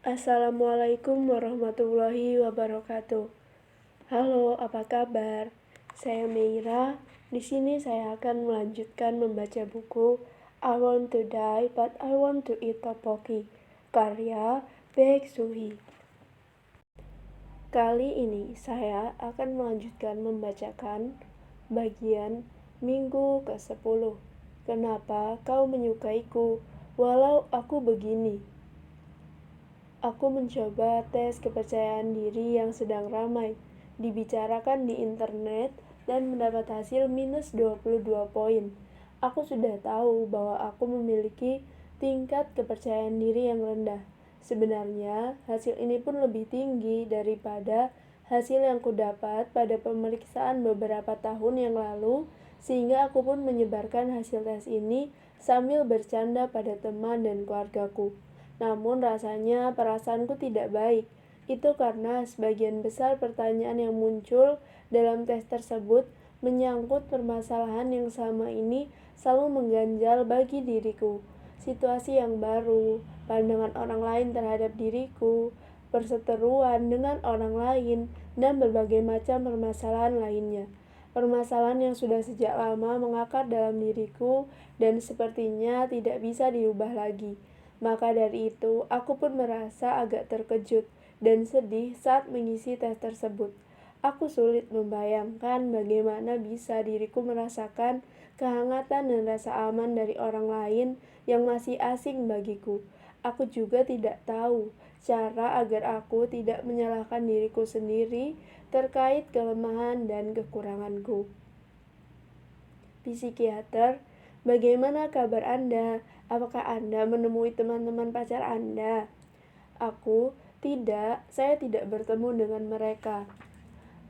Assalamualaikum warahmatullahi wabarakatuh. Halo, apa kabar? Saya Meira. Di sini saya akan melanjutkan membaca buku I Want to Die But I Want to Eat Tteokbokki karya Baek Suhee. Kali ini saya akan melanjutkan membacakan bagian minggu ke-10. Kenapa kau menyukaiku walau aku begini? Aku mencoba tes kepercayaan diri yang sedang ramai dibicarakan di internet dan mendapat hasil minus 22 poin. Aku sudah tahu bahwa aku memiliki tingkat kepercayaan diri yang rendah. Sebenarnya, hasil ini pun lebih tinggi daripada hasil yang kudapat pada pemeriksaan beberapa tahun yang lalu, sehingga aku pun menyebarkan hasil tes ini sambil bercanda pada teman dan keluargaku. Namun rasanya perasaanku tidak baik. Itu karena sebagian besar pertanyaan yang muncul dalam tes tersebut menyangkut permasalahan yang selama ini selalu mengganjal bagi diriku. Situasi yang baru, pandangan orang lain terhadap diriku, perseteruan dengan orang lain, dan berbagai macam permasalahan lainnya. Permasalahan yang sudah sejak lama mengakar dalam diriku dan sepertinya tidak bisa diubah lagi. Maka dari itu, aku pun merasa agak terkejut dan sedih saat mengisi tes tersebut. Aku sulit membayangkan bagaimana bisa diriku merasakan kehangatan dan rasa aman dari orang lain yang masih asing bagiku. Aku juga tidak tahu cara agar aku tidak menyalahkan diriku sendiri terkait kelemahan dan kekuranganku. Psikiater, bagaimana kabar Anda? Apakah Anda menemui teman-teman pacar Anda? Saya tidak bertemu dengan mereka.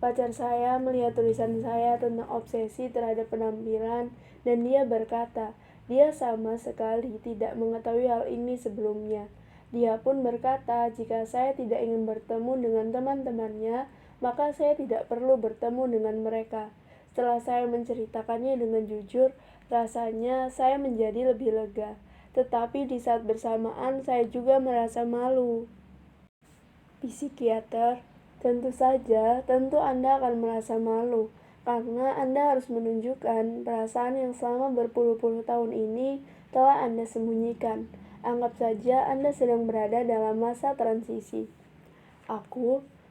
Pacar saya melihat tulisan saya tentang obsesi terhadap penampilan dan dia berkata, dia sama sekali tidak mengetahui hal ini sebelumnya. Dia pun berkata, jika saya tidak ingin bertemu dengan teman-temannya, maka saya tidak perlu bertemu dengan mereka. Setelah saya menceritakannya dengan jujur, rasanya saya menjadi lebih lega. Tetapi di saat bersamaan saya juga merasa malu. Psikiater, tentu saja, tentu Anda akan merasa malu, karena Anda harus menunjukkan perasaan yang selama berpuluh-puluh tahun ini telah Anda sembunyikan. Anggap saja Anda sedang berada dalam masa transisi.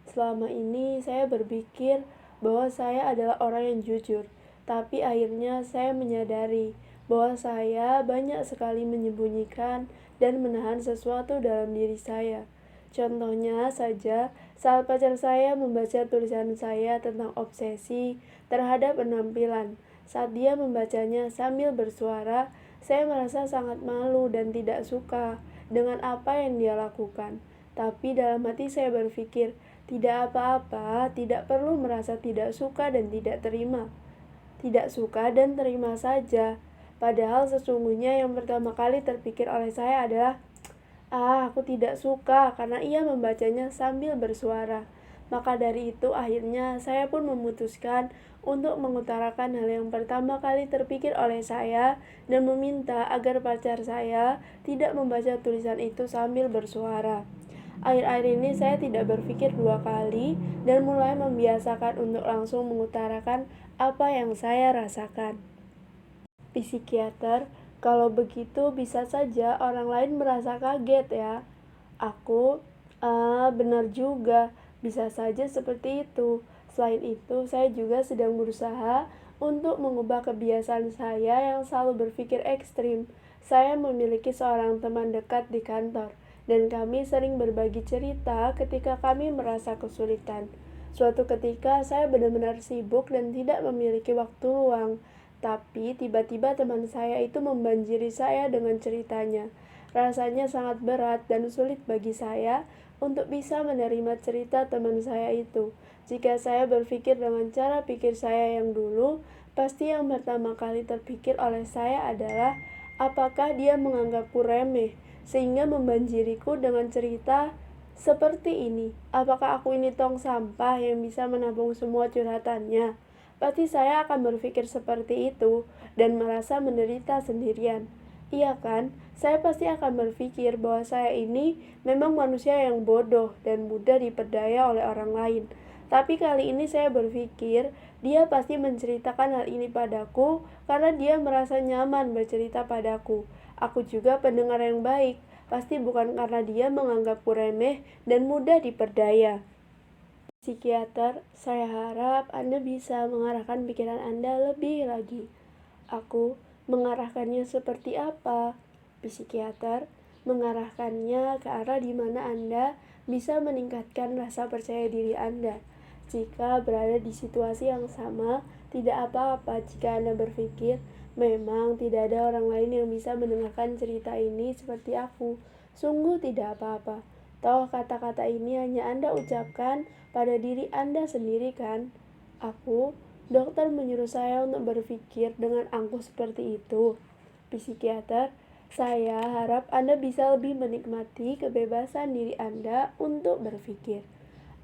Selama ini saya berpikir bahwa saya adalah orang yang jujur, tapi akhirnya saya menyadari bahwa saya banyak sekali menyembunyikan dan menahan sesuatu dalam diri saya. Contohnya saja, saat pacar saya membaca tulisan saya tentang obsesi terhadap penampilan. Saat dia membacanya sambil bersuara, saya merasa sangat malu dan tidak suka dengan apa yang dia lakukan. Tapi dalam hati saya berpikir, tidak apa-apa, tidak perlu merasa tidak suka dan tidak terima. Tidak suka dan terima saja. Padahal sesungguhnya yang pertama kali terpikir oleh saya adalah, aku tidak suka karena ia membacanya sambil bersuara. Maka dari itu akhirnya saya pun memutuskan untuk mengutarakan hal yang pertama kali terpikir oleh saya dan meminta agar pacar saya tidak membaca tulisan itu sambil bersuara. Akhir-akhir ini saya tidak berpikir dua kali dan mulai membiasakan untuk langsung mengutarakan apa yang saya rasakan. Psikiater, kalau begitu bisa saja orang lain merasa kaget ya. Benar juga, bisa saja seperti itu. Selain itu, saya juga sedang berusaha untuk mengubah kebiasaan saya yang selalu berpikir ekstrim. Saya memiliki seorang teman dekat di kantor, dan kami sering berbagi cerita ketika kami merasa kesulitan. Suatu ketika saya benar-benar sibuk dan tidak memiliki waktu luang. Tapi tiba-tiba teman saya itu membanjiri saya dengan ceritanya. Rasanya sangat berat dan sulit bagi saya untuk bisa menerima cerita teman saya itu. Jika saya berpikir dengan cara pikir saya yang dulu, pasti yang pertama kali terpikir oleh saya adalah apakah dia menganggapku remeh sehingga membanjiriku dengan cerita seperti ini. Apakah aku ini tong sampah yang bisa menampung semua curhatannya? Pasti saya akan berpikir seperti itu dan merasa menderita sendirian. Iya kan? saya pasti akan berpikir bahwa saya ini memang manusia yang bodoh dan mudah diperdaya oleh orang lain. Tapi kali ini saya berpikir, dia pasti menceritakan hal ini padaku karena dia merasa nyaman bercerita padaku. Aku juga pendengar yang baik, pasti bukan karena dia menganggapku remeh dan mudah diperdaya. Psikiater, saya harap Anda bisa mengarahkan pikiran Anda lebih lagi. Aku mengarahkannya seperti apa? Psikiater, mengarahkannya ke arah di mana Anda bisa meningkatkan rasa percaya diri Anda. Jika berada di situasi yang sama, tidak apa-apa jika Anda berpikir, memang tidak ada orang lain yang bisa mendengarkan cerita ini seperti aku. Sungguh tidak apa-apa. Toh kata-kata ini hanya Anda ucapkan pada diri Anda sendiri kan? Dokter menyuruh saya untuk berpikir dengan angkuh seperti itu. Psikiater, saya harap Anda bisa lebih menikmati kebebasan diri Anda untuk berpikir.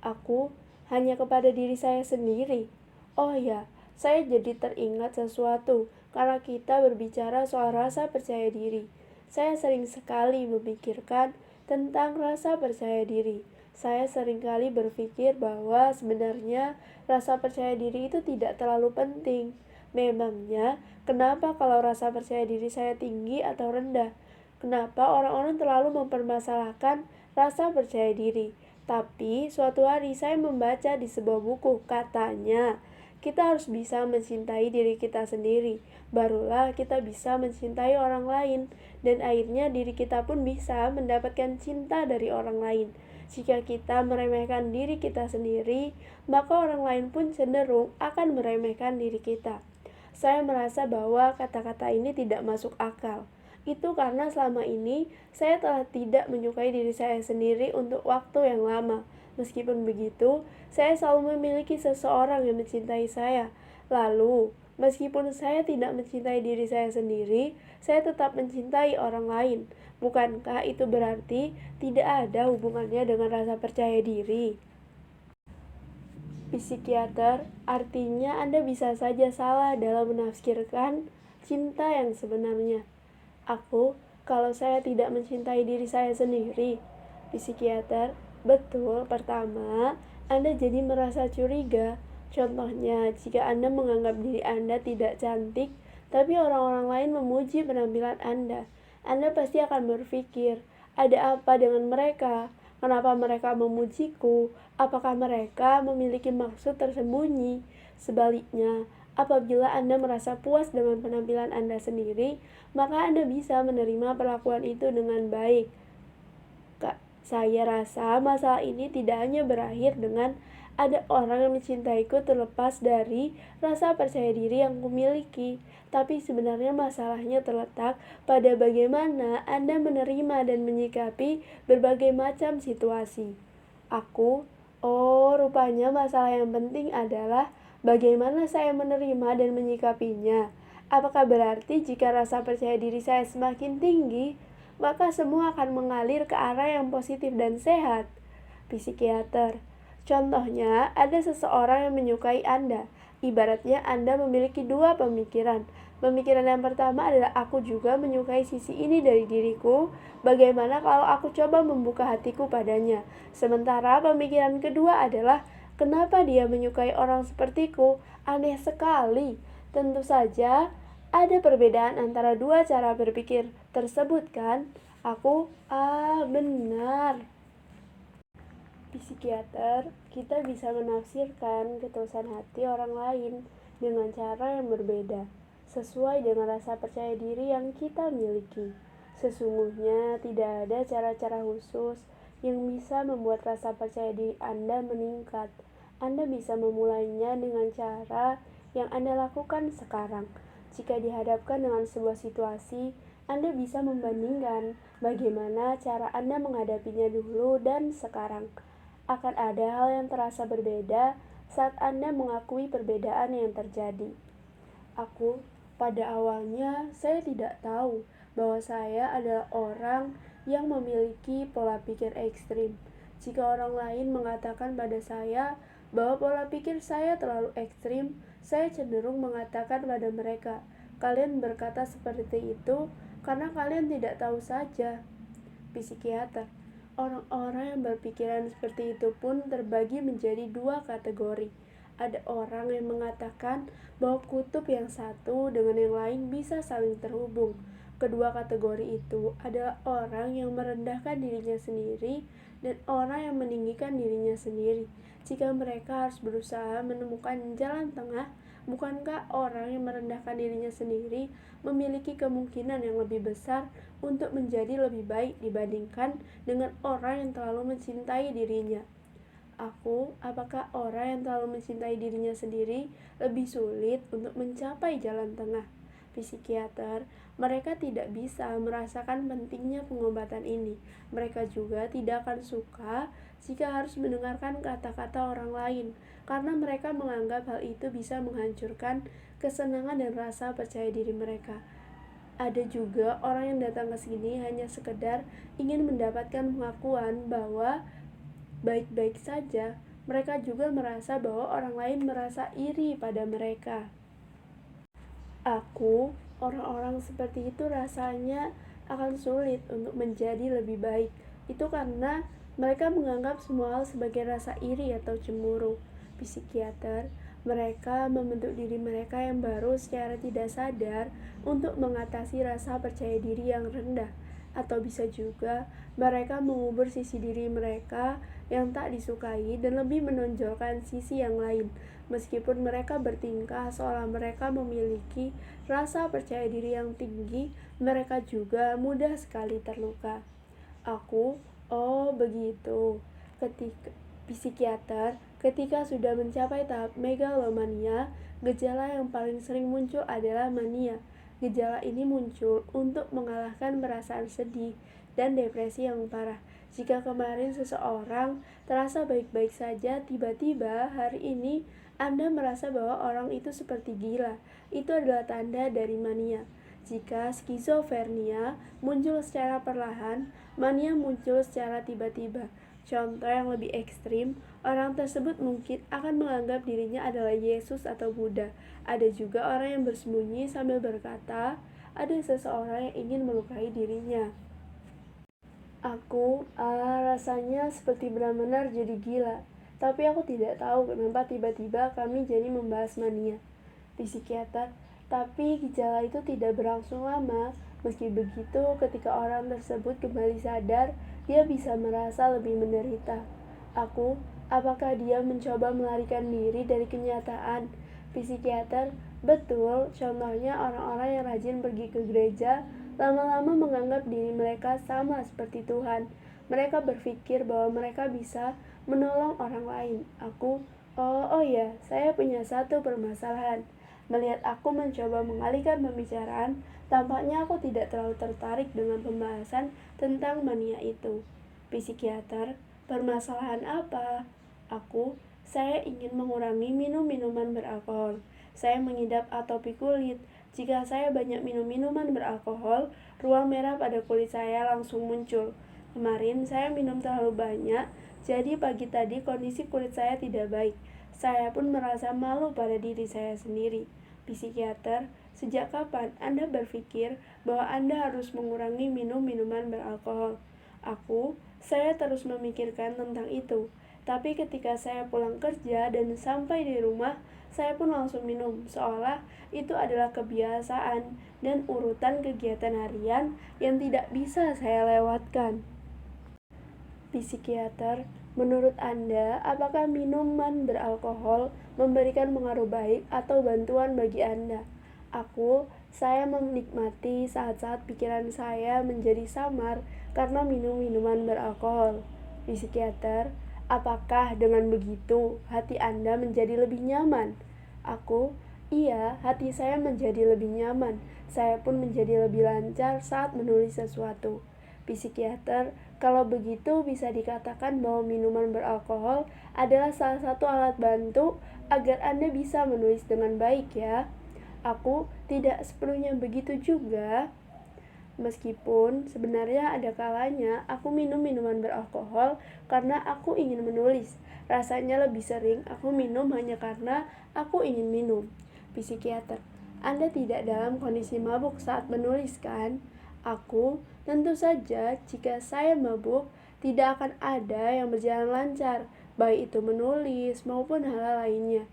Aku hanya kepada diri saya sendiri. Oh ya, saya jadi teringat sesuatu karena kita berbicara soal rasa percaya diri. Saya sering sekali memikirkan tentang rasa percaya diri. Saya seringkali berpikir bahwa sebenarnya rasa percaya diri itu tidak terlalu penting. Memangnya, kenapa kalau rasa percaya diri saya tinggi atau rendah? Kenapa orang-orang terlalu mempermasalahkan rasa percaya diri? Tapi suatu hari saya membaca di sebuah buku, katanya kita harus bisa mencintai diri kita sendiri, barulah kita bisa mencintai orang lain, dan akhirnya diri kita pun bisa mendapatkan cinta dari orang lain. Jika kita meremehkan diri kita sendiri, maka orang lain pun cenderung akan meremehkan diri kita. Saya merasa bahwa kata-kata ini tidak masuk akal. Itu karena selama ini saya telah tidak menyukai diri saya sendiri untuk waktu yang lama. Meskipun begitu, saya selalu memiliki seseorang yang mencintai saya. Lalu, meskipun saya tidak mencintai diri saya sendiri, saya tetap mencintai orang lain. Bukankah itu berarti tidak ada hubungannya dengan rasa percaya diri? Psikiater, artinya Anda bisa saja salah dalam menafsirkan cinta yang sebenarnya. Kalau saya tidak mencintai diri saya sendiri. Psikiater, betul, pertama, Anda jadi merasa curiga. Contohnya, jika Anda menganggap diri Anda tidak cantik, tapi orang-orang lain memuji penampilan Anda pasti akan berpikir, ada apa dengan mereka? Kenapa mereka memujiku? Apakah mereka memiliki maksud tersembunyi? Sebaliknya, apabila Anda merasa puas dengan penampilan Anda sendiri, maka Anda bisa menerima perlakuan itu dengan baik. Saya rasa masalah ini tidak hanya berakhir dengan ada orang yang mencintaiku terlepas dari rasa percaya diri yang kumiliki, tapi sebenarnya masalahnya terletak pada bagaimana Anda menerima dan menyikapi berbagai macam situasi. Rupanya masalah yang penting adalah bagaimana saya menerima dan menyikapinya. Apakah berarti jika rasa percaya diri saya semakin tinggi, maka semua akan mengalir ke arah yang positif dan sehat? Psikiater, contohnya ada seseorang yang menyukai Anda. Ibaratnya Anda memiliki dua pemikiran. Pemikiran yang pertama adalah aku juga menyukai sisi ini dari diriku. Bagaimana kalau aku coba membuka hatiku padanya? Sementara pemikiran kedua adalah kenapa dia menyukai orang sepertiku? Aneh sekali. Tentu saja ada perbedaan antara dua cara berpikir tersebut kan? Benar. Psikiater, kita bisa menafsirkan ketulusan hati orang lain dengan cara yang berbeda, sesuai dengan rasa percaya diri yang kita miliki. Sesungguhnya tidak ada cara-cara khusus yang bisa membuat rasa percaya diri Anda meningkat. Anda bisa memulainya dengan cara yang Anda lakukan sekarang. Jika dihadapkan dengan sebuah situasi, Anda bisa membandingkan bagaimana cara Anda menghadapinya dulu dan sekarang. Akan ada hal yang terasa berbeda saat Anda mengakui perbedaan yang terjadi. Pada awalnya, saya tidak tahu bahwa saya adalah orang yang memiliki pola pikir ekstrim. Jika orang lain mengatakan pada saya bahwa pola pikir saya terlalu ekstrim, saya cenderung mengatakan pada mereka, "Kalian berkata seperti itu karena kalian tidak tahu saja. Psikiater, orang-orang yang berpikiran seperti itu pun terbagi menjadi dua kategori. Ada orang yang mengatakan bahwa kutub yang satu dengan yang lain bisa saling terhubung. Kedua kategori itu adalah orang yang merendahkan dirinya sendiri dan orang yang meninggikan dirinya sendiri. Jika mereka harus berusaha menemukan jalan tengah, bukankah orang yang merendahkan dirinya sendiri memiliki kemungkinan yang lebih besar untuk menjadi lebih baik dibandingkan dengan orang yang terlalu mencintai dirinya? Apakah orang yang terlalu mencintai dirinya sendiri lebih sulit untuk mencapai jalan tengah? Psikiater, mereka tidak bisa merasakan pentingnya pengobatan ini. Mereka juga tidak akan suka jika harus mendengarkan kata-kata orang lain, karena mereka menganggap hal itu bisa menghancurkan kesenangan dan rasa percaya diri mereka. Ada juga orang yang datang ke sini hanya sekedar ingin mendapatkan pengakuan bahwa baik-baik saja. Mereka juga merasa bahwa orang lain merasa iri pada mereka. Orang-orang seperti itu rasanya akan sulit untuk menjadi lebih baik. Itu karena mereka menganggap semua hal sebagai rasa iri atau cemburu. Psikiater, mereka membentuk diri mereka yang baru secara tidak sadar untuk mengatasi rasa percaya diri yang rendah. Atau bisa juga mereka mengubur sisi diri mereka yang tak disukai dan lebih menonjolkan sisi yang lain. Meskipun mereka bertingkah seolah mereka memiliki rasa percaya diri yang tinggi, mereka juga mudah sekali terluka. Begitu. Ketika sudah mencapai tahap megalomania, gejala yang paling sering muncul adalah mania. Gejala ini muncul untuk mengalahkan perasaan sedih dan depresi yang parah. Jika kemarin seseorang terasa baik-baik saja, tiba-tiba hari ini Anda merasa bahwa orang itu seperti gila. Itu adalah tanda dari mania. Jika skizofrenia muncul secara perlahan, mania muncul secara tiba-tiba. Contoh yang lebih ekstrim, orang tersebut mungkin akan menganggap dirinya adalah Yesus atau Buddha. Ada juga orang yang bersembunyi sambil berkata, ada seseorang yang ingin melukai dirinya. Rasanya seperti benar-benar jadi gila. Tapi aku tidak tahu kenapa tiba-tiba kami jadi membahas mania. Psikiater, tapi gejala itu tidak berlangsung lama. Meski begitu, ketika orang tersebut kembali sadar, dia bisa merasa lebih menderita. Apakah dia mencoba melarikan diri dari kenyataan? Psikiater, betul. Contohnya orang-orang yang rajin pergi ke gereja, lama-lama menganggap diri mereka sama seperti Tuhan. Mereka berpikir bahwa mereka bisa menolong orang lain. Saya punya satu permasalahan. Melihat aku mencoba mengalihkan pembicaraan, tampaknya aku tidak terlalu tertarik dengan pembahasan tentang mania itu. Psikiater, permasalahan apa? Saya ingin mengurangi minum minuman beralkohol. Saya mengidap atopi kulit. Jika saya banyak minum minuman beralkohol, ruang merah pada kulit saya langsung muncul. Kemarin saya minum terlalu banyak, jadi pagi tadi kondisi kulit saya tidak baik. Saya pun merasa malu pada diri saya sendiri. Psikiater, sejak kapan Anda berpikir bahwa Anda harus mengurangi minum minuman beralkohol? Saya terus memikirkan tentang itu. Tapi ketika saya pulang kerja dan sampai di rumah, saya pun langsung minum, seolah itu adalah kebiasaan dan urutan kegiatan harian yang tidak bisa saya lewatkan. Psikiater, menurut Anda, apakah minuman beralkohol memberikan pengaruh baik atau bantuan bagi Anda? Saya menikmati saat-saat pikiran saya menjadi samar karena minum minuman beralkohol. Psikiater, apakah dengan begitu hati Anda menjadi lebih nyaman? Iya, hati saya menjadi lebih nyaman. Saya pun menjadi lebih lancar saat menulis sesuatu. Psikiater, kalau begitu bisa dikatakan bahwa minuman beralkohol adalah salah satu alat bantu agar Anda bisa menulis dengan baik ya. Tidak sepenuhnya begitu juga. Meskipun sebenarnya ada kalanya aku minum minuman beralkohol karena aku ingin menulis. Rasanya lebih sering aku minum hanya karena aku ingin minum. Psikiater, Anda tidak dalam kondisi mabuk saat menulis kan? Aku tentu saja jika saya mabuk, tidak akan ada yang berjalan lancar, baik itu menulis maupun hal lainnya.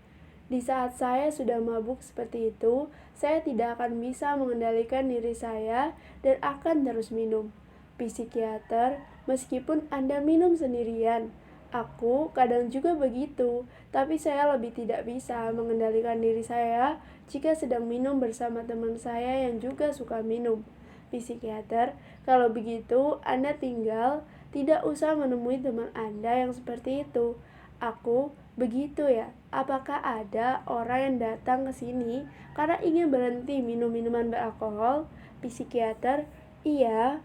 Di saat saya sudah mabuk seperti itu, saya tidak akan bisa mengendalikan diri saya dan akan terus minum. Psikiater, meskipun Anda minum sendirian, aku kadang juga begitu, tapi saya lebih tidak bisa mengendalikan diri saya jika sedang minum bersama teman saya yang juga suka minum. Psikiater, kalau begitu Anda tinggal tidak usah menemui teman Anda yang seperti itu. Aku begitu ya. Apakah ada orang yang datang ke sini karena ingin berhenti minum minuman beralkohol? Psikiater, iya.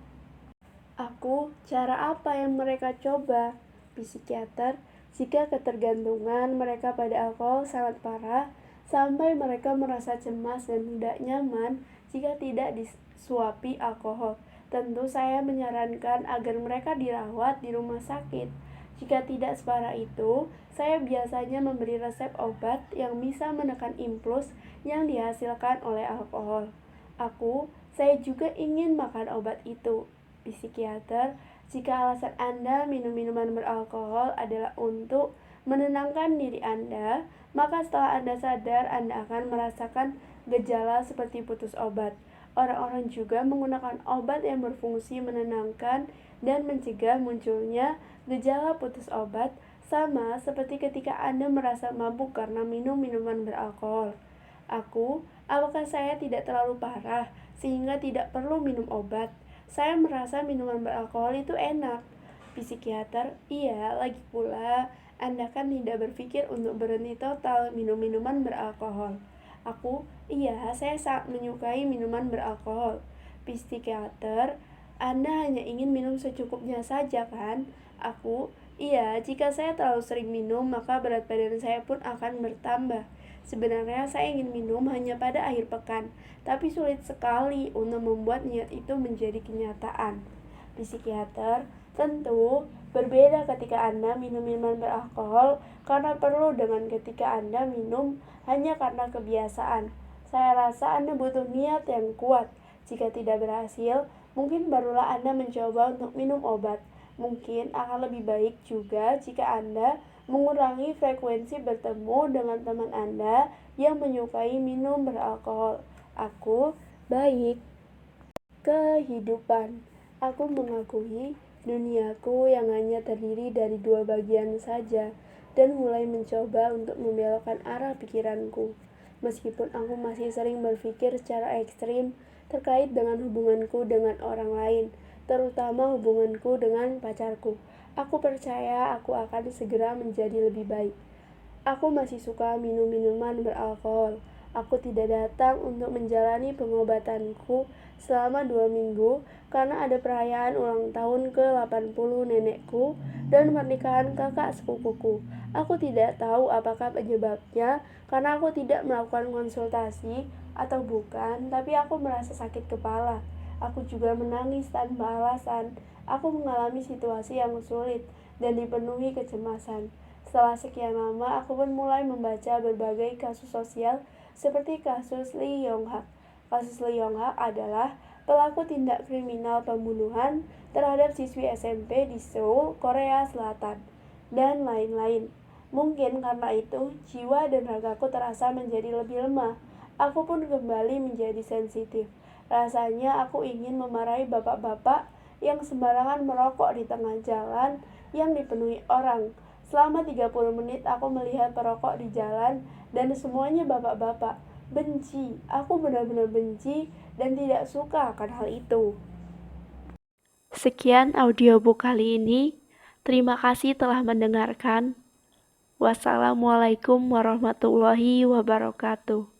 Aku, cara apa yang mereka coba? Psikiater, jika ketergantungan mereka pada alkohol sangat parah, sampai mereka merasa cemas dan tidak nyaman jika tidak disuapi alkohol. Tentu saya menyarankan agar mereka dirawat di rumah sakit. Jika tidak separah itu, saya biasanya memberi resep obat yang bisa menekan impuls yang dihasilkan oleh alkohol. Saya juga ingin makan obat itu. Psikiater, jika alasan Anda minum minuman beralkohol adalah untuk menenangkan diri Anda, maka setelah Anda sadar, Anda akan merasakan gejala seperti putus obat. Orang-orang juga menggunakan obat yang berfungsi menenangkan dan mencegah munculnya gejala putus obat, sama seperti ketika Anda merasa mabuk karena minum minuman beralkohol. Apakah saya tidak terlalu parah sehingga tidak perlu minum obat? Saya merasa minuman beralkohol itu enak. Psikiater, iya, lagi pula Anda kan tidak berpikir untuk berhenti total minum minuman beralkohol. Iya, saya sangat menyukai minuman beralkohol. Psikiater, Anda hanya ingin minum secukupnya saja kan? Iya, jika saya terlalu sering minum, maka berat badan saya pun akan bertambah. Sebenarnya saya ingin minum hanya pada akhir pekan, tapi sulit sekali untuk membuat niat itu menjadi kenyataan. Psikiater, tentu berbeda ketika Anda minum minuman beralkohol karena perlu dengan ketika Anda minum hanya karena kebiasaan. Saya rasa Anda butuh niat yang kuat. Jika tidak berhasil, mungkin barulah Anda mencoba untuk minum obat. Mungkin akan lebih baik juga jika Anda mengurangi frekuensi bertemu dengan teman Anda yang menyukai minum beralkohol. Baik. Kehidupan. Aku mengakui duniaku yang hanya terdiri dari dua bagian saja dan mulai mencoba untuk membelokkan arah pikiranku. Meskipun aku masih sering berpikir secara ekstrim terkait dengan hubunganku dengan orang lain, terutama hubunganku dengan pacarku. Aku percaya aku akan segera menjadi lebih baik. Aku masih suka minum minuman beralkohol. Aku tidak datang untuk menjalani pengobatanku selama 2 minggu karena ada perayaan ulang tahun ke-80 nenekku dan pernikahan kakak sepupuku. Aku tidak tahu apakah penyebabnya karena aku tidak melakukan konsultasi atau bukan, tapi aku merasa sakit kepala. Aku juga menangis tanpa alasan. Aku mengalami situasi yang sulit dan dipenuhi kecemasan. Setelah sekian lama, aku pun mulai membaca berbagai kasus sosial seperti kasus Lee Yong-hak. Kasus Lee Yong-hak adalah pelaku tindak kriminal pembunuhan terhadap siswi SMP di Seoul, Korea Selatan, dan lain-lain. Mungkin karena itu, jiwa dan ragaku terasa menjadi lebih lemah. Aku pun kembali menjadi sensitif. Rasanya aku ingin memarahi bapak-bapak yang sembarangan merokok di tengah jalan yang dipenuhi orang. Selama 30 menit aku melihat perokok di jalan dan semuanya bapak-bapak. Benci, aku benar-benar benci dan tidak suka akan hal itu. Sekian audiobook kali ini. Terima kasih telah mendengarkan. Wassalamualaikum warahmatullahi wabarakatuh.